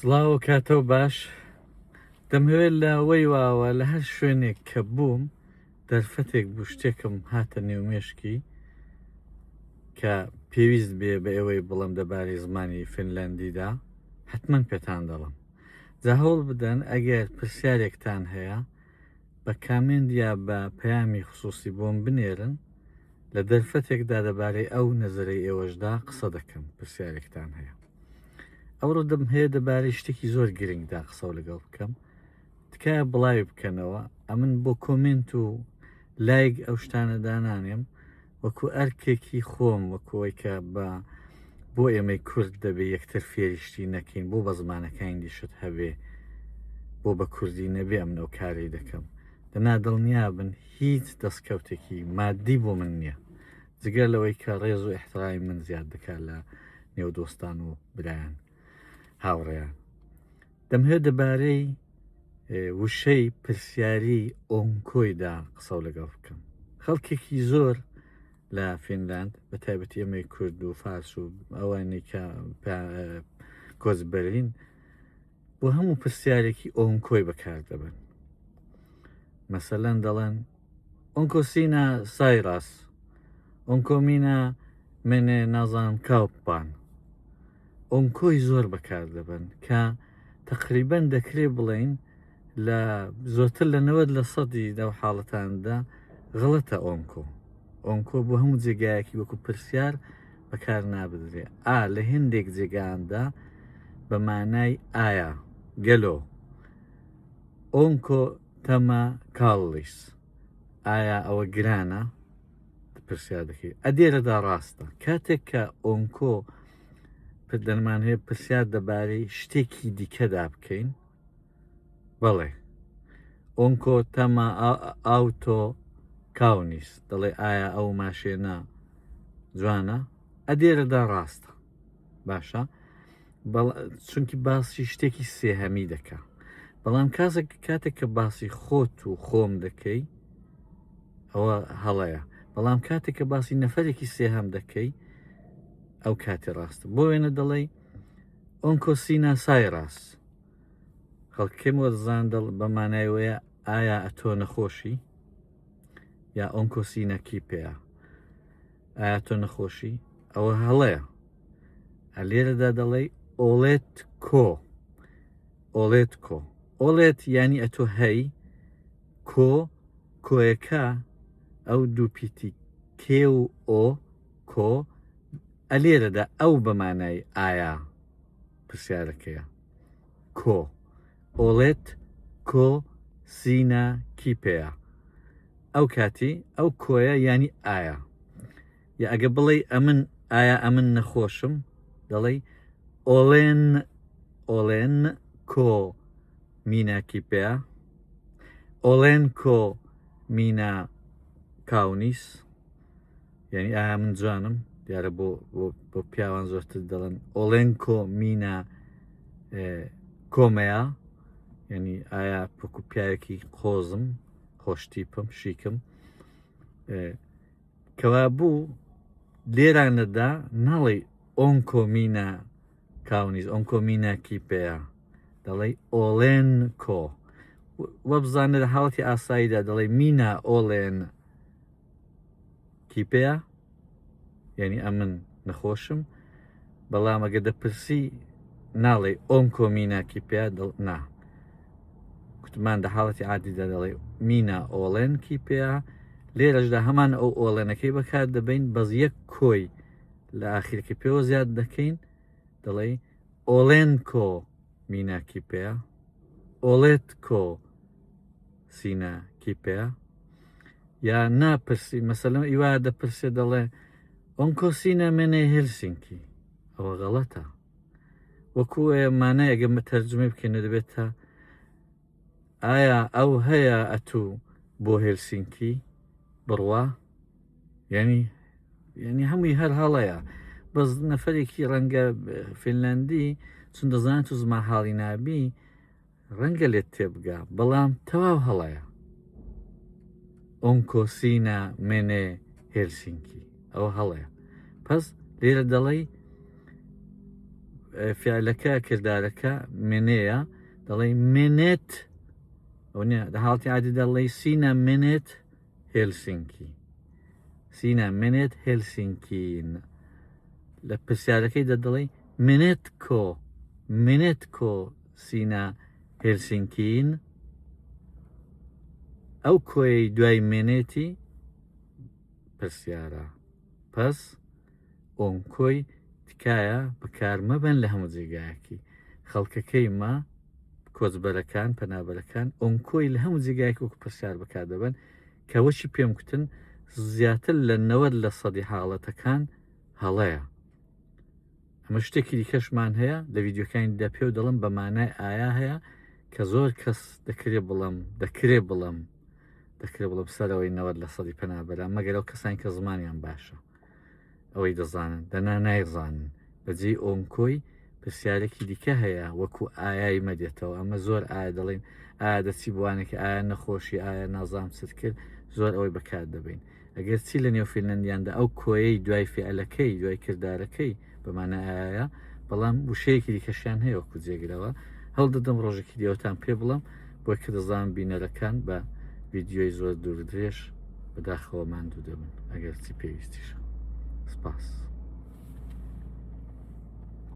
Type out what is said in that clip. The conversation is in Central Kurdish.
سڵاو کاتەو باش دەمەوێت لە وەی واوە لە هەر شوێنێک کە بووم دەرفەتێک بوو شتێکم هاتە نێومێشکی کە پێویست بێ بە ئێوەی بڵم دەبارەی زمانی فینلەندیدا حتمما پێتان دەڵم جا هەوڵ بدەن ئەگەر پرسیارێکتان هەیە بە کامنت یا بە پەیامی خصوصی بۆم بنێرن لە دەرفەتێکدا دەبارەی ئەو نەزەرەی ئێوەشدا قسە دەکەم پرسیارێکتان هەیە ئەوڕۆ دەم هەیە دەبارەی شتێکی زۆر گرنگدا قسە لەگەڵ بکەم تکایە بڵاوی بکەنەوە ئەمن بۆ کۆمنت و لایک ئەو شتانە دانانێم وەکو ئەرکێکی خۆم وەکوەوەی کە بۆ ئێمەی کورد دەبێ یەکتر فێریشتی نەکەین بۆ بە زمانەکانی دیشت هەبێ بۆ بە کوردی نەبێ ئەمنە و کاری دەکەم دەنا دڵنیا بن هیچ دەستکەوتێکی مادی بۆ من نییە جگەر لەوەی کە ڕێز و احترامی من زیاد دەکات لە نێو دۆستان و برایان هاوڕێیان دەمهێت دەبارەی وشەی پرسیاری ئۆنکۆیدا قسە لەگەڵ بکەم خەڵکێکی زۆر لە فینلاند بە تایبەتی ئەمەی کورد و فارس و ئەوانەی کە کۆچبەرین بۆ هەموو پرسیارێکی ئۆنکۆی بەکار دەبن مەسەلەن دەڵێن ئۆنکۆسینە سایڕاس ئۆنکۆمینە منێ نازانم کاوپان ئۆنکۆی زۆر بەکار دەبن کە تقریبەن دەکرێت بڵین لە زۆرتر لە 90% دەو حاڵەتاندا غڵەتە ئۆنکۆ بۆ هەموو جێگایەکی وەکو پرسیار بەکار نابدرێ لە هێندێک جێگاندا بە مانای ئایا گەلۆ ئۆنکۆ تەمە کاڵیس ئایا ئەوە گرانە پرسیار دەکەیت ئەدێرەدا ڕاستە کاتێک کە ئۆنکۆ دەرمان هەیە پرسیار دەبارەی شتێکی دیکەدا بکەین بەڵێ ئۆنکۆ تەمە ئاوتۆ کاونیس دەڵێ ئایا ئەو ماشێنە جوانە ئەدێرەدا ڕاستە باشە چونکی باسی شتێکی سێهەمی دەکا بەڵام کاتێک کە باسی خۆت و خۆم دەکەی ئەوە هەڵەیە بەڵام کاتێک کە باسی نەفەرێکی سێهەم دەکەی ئەو کاتی ڕاستە بۆ وێنە دەڵێ ئۆنکۆسینە سایڕاس خەڵکێم وەزان بەمانایوەیە ئایا ئەتۆ نەخۆشی یا ئۆنکۆسینەکی پێەیە ئایا تۆ نەخۆشی ئەوە هەڵەیە لێرەدا دەڵێ ئۆڵێت کۆ ئۆڵێت ینی ئەتۆ هەی کۆیەکە ئەو دووپیتی کێ و ئۆ کۆ ئەلێرەدا ئەو بەمانای ئایا پرسیارەکەیە کۆ ئۆڵێت کۆ سینە کیپەیە ئەو کاتی ئەو کۆیە ینی ئایا یا ئەگە بڵێ ئەمن ئایا ئەمن نەخۆشم دەڵێ ئۆڵێن کۆ مینە کیپەیە ئۆڵێن کۆ مینە کاونیس یعنی ئایا من جوانم دیارە بۆ پیاوان زۆرتر دەڵێن ئۆڵێنکۆ مینە کۆمەیە یعنی ئایا پکو پیاوێکی قۆزم خۆشتیپم شیکم کەوا بوو لێرانەدا ناڵێ ئۆنکۆمینە کاونیز ئۆنکۆمینە کیپەیە دەڵێ ئۆڵێن کۆ وە بزانە لە حاڵەتی ئاساییدا دەڵێ مینە ئۆڵێن کیپەیە یعنی ئەمن نەخۆشم بەڵام ئەگە دەپرسی ناڵێ ئۆنکۆمینەکی پێ نا کوتمان لە حاڵەتی عادیدا دەڵێ مینە ئۆڵێنکی پێە لێرەشدا هەمان ئەو ئۆڵێنەکەی بەکار دەبین بەز یەک کۆی لە ئاخیرکە پێوە زیاد دەکەین دەڵێ ئۆڵێن کۆ میناکی پێە ئۆڵێت کۆ سینەکی پێە یا ناپرسی مەسەلەن ئیوا دەپرسێ دەڵێ ئۆنکۆسینە منێ هێلسینکی ئەوە غەڵەتە وەکو مانای ئەگەم بە تەرجمەی بکەینە دەبێتە ئایا ئەو هەیە ئەتوو بۆ هێلسینکی بڕوا ینی هەمووی هەر هەڵەیە بەس نەفەرێکی ڕەنگە فینلاندی چون دەزانێت و زمان حاڵی نابی ڕەنگە لێت تێبگا بەڵام تەواو هەڵەیە ئۆنکۆسینە منێ هێلسینکی ئەوە هەڵەیە پس لێرە دەڵێ فعلەکە کردارەکە منەیە دەڵێ منێت لە حاڵتی عادی دەڵێ سینە منێت هێلسینکی سینە منێت هێلسینکین لە پرسیارەکەی دەڵێ منێت کۆ سینە هێلسینکین ئەو کۆی دوای منێتی پرسیارە پەس ئۆنکۆی تکایە بەکارمەبەن لە هەموو جێگایەکی خەڵکەکەی ما کۆچبەرەکان پەنابەرەکان ئۆنکۆی لە هەموو جێگایەک وەکو پرسیار بەکار دەبن کەوەشی پێم کوتن زیاتر لە 90% حاڵەتەکان هەڵەیە ئەمە شتێکی دیکەشمان هەیە لە ڤیددیۆکانیدا پێ و دەڵم بە مانای ئایا هەیە کە زۆر کەس دەکرێ بڵم سەرەوەی 90% پەنابەران مەگەر ئەو کەسانی کە زمانیان باشە ئەوەی دەزانن دەنا نایزانن بەجێ ئۆنکۆی پرسیارێکی دیکە هەیە وەکو ئایای مەدێتەوە ئەمە زۆر ئایا دەڵێن ئایا دەچی بوانێکی ئایا نەخۆشی ئایا نازام چت کرد زۆر ئەوەی بەکار دەبین ئەگەر چی لە نێو فینلەندیاندا ئەو کۆیەی دوای فعلەکەی دوای کردارەکەی بەمانە ئایا بەڵام وشەیەکی دیکەشیان هەیە وەکو جێگرەوە هەڵدەدەم ڕۆژێکی دیێوتان پێ بڵم بۆی کە دەزانم بینەرەکان بە ڤیددیۆی زۆر دوور درێژ بەداخەوە ماندوو دەبن ئەگەر چی پێویستیشە سپاس